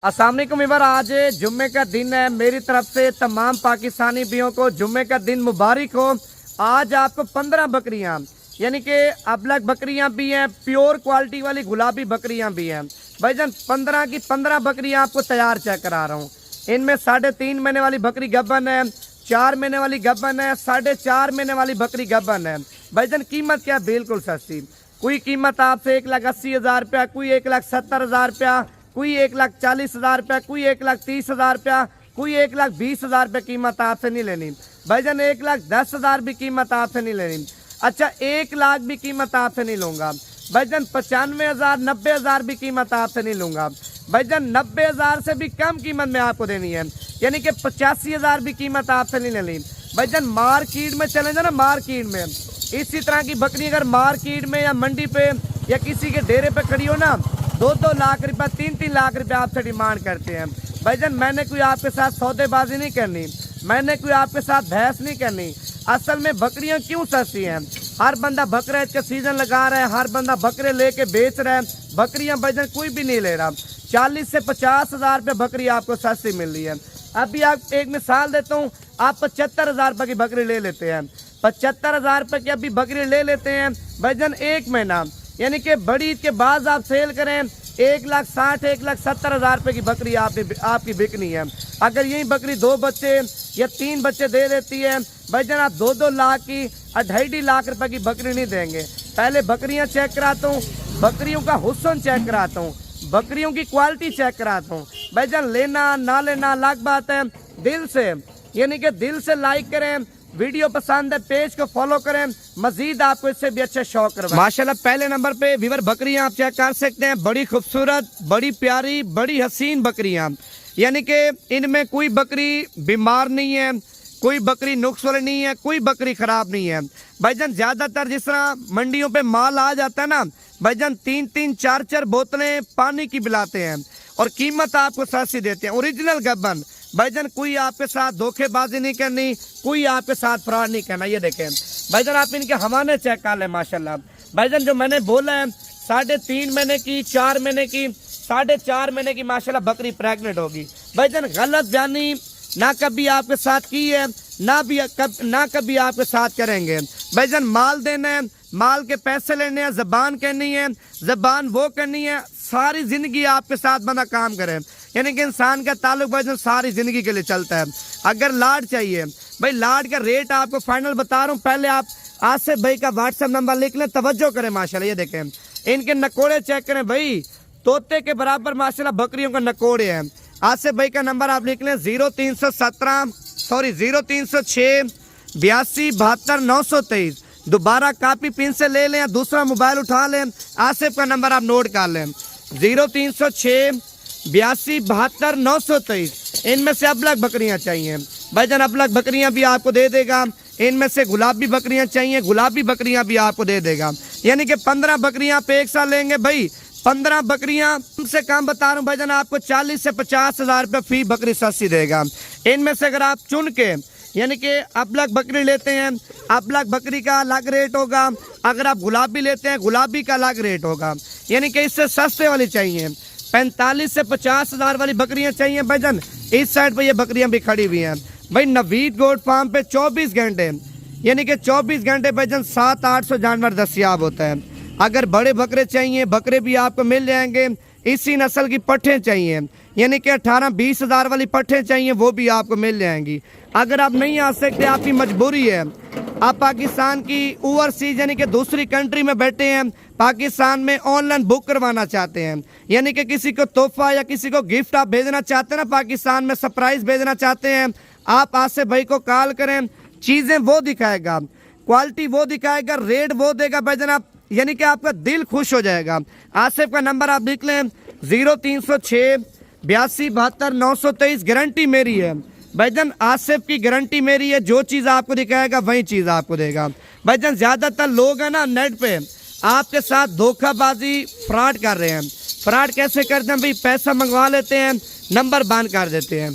अस्सलाम वालेकुम इबर, आज जुम्मे का दिन है। मेरी तरफ से तमाम पाकिस्तानी भाइयों को जुम्मे का दिन मुबारक हो। आज आपको 15 बकरियां यानी कि अबलग बकरियां भी हैं, प्योर क्वालिटी वाली गुलाबी बकरियां भी हैं। भाईजान 15 की 15 बकरियां आपको तैयार चेक करा रहा हूँ। इनमें 3.5 महीने वाली बकरी गब्बन है, 4 महीने वाली गब्बन है, 4.5 महीने वाली बकरी गब्बन है। भाईजान कीमत क्या है? बिल्कुल सस्ती। कोई कीमत आपसे 1,80,000 रुपया, कोई 1,70,000 रुपया, कोई 1,40,000 रुपया, कोई 1,30,000 रुपया, कोई 1,20,000 रुपये कीमत आपसे नहीं लेनी। भाईजान 1,10,000 भी कीमत आपसे नहीं लेनी। अच्छा 1 लाख भी कीमत आपसे नहीं लूँगा। भाईजान 95,000 90,000 भी कीमत आपसे नहीं लूँगा। भाईजान 90,000 से भी कम कीमत में आपको देनी है, यानी कि 85,000 भी कीमत आपसे नहीं लेनी। भाईजान मार्केट में चले जाओ ना, मार्केट में इसी तरह की बकरी अगर मार्केट में या मंडी पे या किसी के डेरे पे खड़ी हो ना, 2-2 लाख रुपया 3-3 लाख रुपया आपसे डिमांड करते हैं। भाईजान मैंने कोई आपके साथ सौदेबाजी नहीं करनी, मैंने कोई आपके साथ बहस नहीं करनी। असल में बकरियां क्यों सस्ती हैं? हर बंदा बकरे का सीजन लगा रहा है, हर बंदा बकरे लेके बेच रहा है। बकरियां भाईजान कोई भी नहीं ले रहा। 40 से 50,000 रुपये बकरी आपको सस्ती मिल रही है। अभी आप एक मिसाल देता हूँ, आप 75,000 रुपये की बकरी ले लेते हैं, 75,000 रुपये की अभी बकरी ले लेते हैं भाईजान 1 महीना, यानी कि बड़ी ईद के बाद आप सेल करें 1,60,000 1,70,000 रुपये की बकरी आपकी बिकनी है। अगर यही बकरी 2 बच्चे या 3 बच्चे दे देती है भाईजान, आप 2-2 लाख की 2.5 लाख रुपए की बकरी नहीं देंगे। पहले बकरियां चेक कराता हूँ, बकरियों का हुस्न चेक कराता हूँ, बकरियों की क्वालिटी चेक कराता हूँ। भाईजान लेना ना लेना अलग बात है, दिल से यानी कि दिल से लाइक करें, वीडियो पसंद है पेज को फॉलो करें, मजीद आपको इससे भी अच्छे शौक करवाएं। माशाल्लाह पहले नंबर पे वीवर बकरियां आप चेक कर सकते हैं, बड़ी खूबसूरत, बड़ी प्यारी, बड़ी हसीन बकरियां, यानी कि इनमें कोई बकरी बीमार नहीं है, कोई बकरी नुक्स वाली नहीं है, कोई बकरी खराब नहीं है। भाईजान ज्यादातर जिस तरह मंडियों पे माल आ जाता है ना भाईजान, 3-3 4-4 बोतलें पानी की पिलाते हैं और कीमत आपको सस्ती देते हैं। ओरिजिनल गब्बन भाईजान, कोई आपके साथ धोखेबाजी नहीं करनी, कोई आपके साथ फ्रॉड नहीं करना। ये देखें भाईजान, आप इनके हवाने चेक कर लें। माशाल्लाह भाईजान जो मैंने बोला है 3.5 महीने की, 4 महीने की, 4.5 महीने की माशाल्लाह बकरी प्रेग्नेंट होगी। भाईजान गलत बयानी ना कभी आपके साथ की है, ना कभी आपके साथ करेंगे। भाईजान माल देना है, माल के पैसे लेने हैं, जबान करनी है, जबान वो करनी है, सारी जिंदगी आपके साथ बंदा काम करे, यानी कि इंसान का ताल्लुक भाईजान सारी जिंदगी के लिए चलता है। अगर लाड चाहिए भाई, लाड का रेट आपको फाइनल बता रहा हूँ। पहले आप आसिफ भाई का व्हाट्सएप नंबर लिख लें, तवज्जो करें। माशाल्लाह ये देखें, इनके नकोड़े चेक करें भाई, तोते के बराबर माशाल्लाह बकरियों का नकोड़े हैं। आसिफ भाई का नंबर आप लिख लें 0306 82 72 923। दोबारा कापी पिन से ले लें, दूसरा मोबाइल उठा लें, आसिफ का नंबर आप नोट कर लें 0306 82 72 923। इनमें से अबलग बकरियां चाहिए भाईजान, अबलग बकरियां भी आपको दे देगा। इनमें से गुलाबी बकरियां चाहिए, गुलाबी बकरियां भी आपको दे देगा। यानी कि 15 बकरियां आप एक साथ लेंगे भाई, 15 बकरियां कम से कम बता रहा हूँ भाईजान, आपको 40 से 50,000 रुपये फी बकरी सस्ती देगा। इनमें से अगर आप चुन के यानी कि अबलग बकरी लेते हैं, अबलग बकरी का अलग रेट होगा। अगर आप गुलाबी लेते हैं, गुलाबी का अलग रेट होगा। यानी कि इससे सस्ते वाली चाहिए, 45 से 50,000 वाली बकरियां चाहिए भाईजान। इस साइड पे ये बकरियां भी खड़ी हुई हैं भाई। नवीद गोट फार्म पे 24 घंटे यानी कि 24 घंटे भाईजान 700-800 जानवर दस्तियाब होता है। अगर बड़े बकरे चाहिए, बकरे भी आपको मिल जाएंगे। इसी नस्ल की पट्ठें चाहिए, यानी कि 18-20 हज़ार वाली पट्ठें चाहिए, वो भी आपको मिल जाएंगी। अगर आप नहीं आ सकते, आपकी मजबूरी है, आप पाकिस्तान की ओवरसीज यानी कि दूसरी कंट्री में बैठे हैं, पाकिस्तान में ऑनलाइन बुक करवाना चाहते हैं, यानी कि किसी को तोहफा या किसी को गिफ्ट आप भेजना चाहते हैं ना, पाकिस्तान में सरप्राइज भेजना चाहते हैं, आप आसिफ भाई को कॉल करें। चीज़ें वो दिखाएगा, क्वालिटी वो दिखाएगा, रेट वो देगा भाईजान, आप यानी कि आपका दिल खुश हो जाएगा। आसिफ का नंबर आप लिख लें 0306 82 72 923। गारंटी मेरी है भाईजान, आसिफ की गारंटी मेरी है, जो चीज़ आपको दिखाएगा वही चीज़ आपको देगा। भाईजान ज़्यादातर लोग हैं ना नेट पे आपके साथ धोखाबाजी फ्रॉड कर रहे हैं। फ्रॉड कैसे करते हैं भाई? पैसा मंगवा लेते हैं, नंबर बंद कर देते हैं।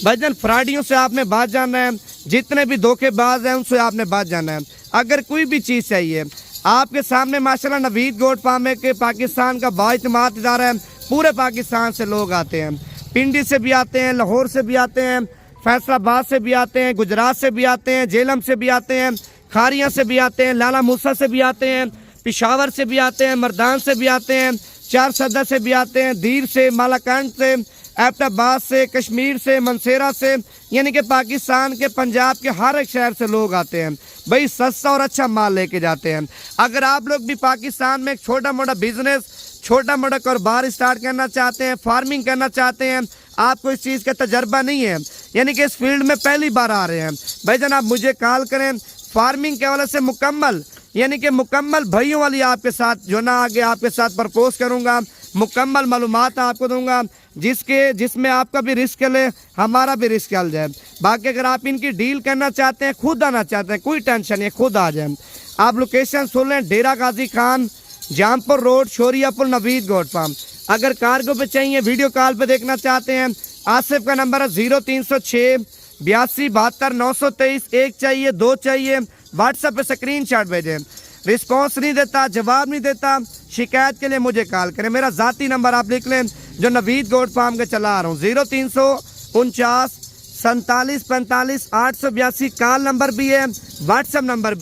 भाईजान फ्रॉडियों से आपने बात जाना है, जितने भी धोखेबाज हैं उनसे आपने बात जाना है। अगर कोई भी चीज़ चाहिए आपके सामने माशाल्लाह नवीद गोट फार्म है कि पाकिस्तान का बाइतमाद इदारा है, पूरे पाकिस्तान से लोग आते हैं। पिंडी से भी आते हैं, लाहौर से भी आते हैं, फैसलाबाद से भी आते हैं, गुजरात से भी आते हैं, झेलम से भी आते हैं, खारिया से भी आते हैं, लाला मूसा से भी आते हैं, पिशावर से भी आते हैं, मर्दान से भी आते हैं, चार सदा से भी आते हैं, दीर से, मालाकंड से, एबटाबाद से, कश्मीर से, मनसेरा से, यानी कि पाकिस्तान के, पंजाब के हर एक शहर से लोग आते हैं भाई, सस्ता और अच्छा माल लेके जाते हैं। अगर आप लोग भी पाकिस्तान में एक छोटा मोटा बिजनेस, छोटा मोटा कारोबार स्टार्ट करना चाहते हैं, फार्मिंग करना चाहते हैं, आपको इस चीज़ का तजर्बा नहीं है, यानी कि इस फील्ड में पहली बार आ रहे हैं, भाई जान आप मुझे कॉल करें। फार्मिंग के हवाले से मुकम्मल, यानी कि मुकम्मल भाइयों वाली आपके साथ जो ना आगे आपके साथ प्रपोज करूँगा, मुकम्मल मालूमात आपको दूंगा, जिसमें आपका भी रिस्क ले, हमारा भी रिस्क चल जाए। बाकी अगर आप इनकी डील करना चाहते हैं, खुद आना चाहते हैं, कोई टेंशन नहीं, खुद आ जाए। आप लोकेशन सुन लें, Dera Ghazi Khan, Jampur road, Shoriapur, Naveed goat farm. अगर कार्गो पे चाहिए, वीडियो कॉल पे देखना चाहते हैं, आसिफ का नंबर है 0306 82 72 923। एक चाहिए, दो चाहिए, व्हाट्सएप पे स्क्रीनशॉट भेजें। रिस्पॉन्स नहीं देता, जवाब नहीं देता, शिकायत के लिए मुझे कॉल करें। मेरा ज़ाती नंबर आप लिख लें जो नवीद गोट फार्म के चला रहा हूँ, 0349 47 45 882। कॉल नंबर भी है, व्हाट्सएप नंबर भी।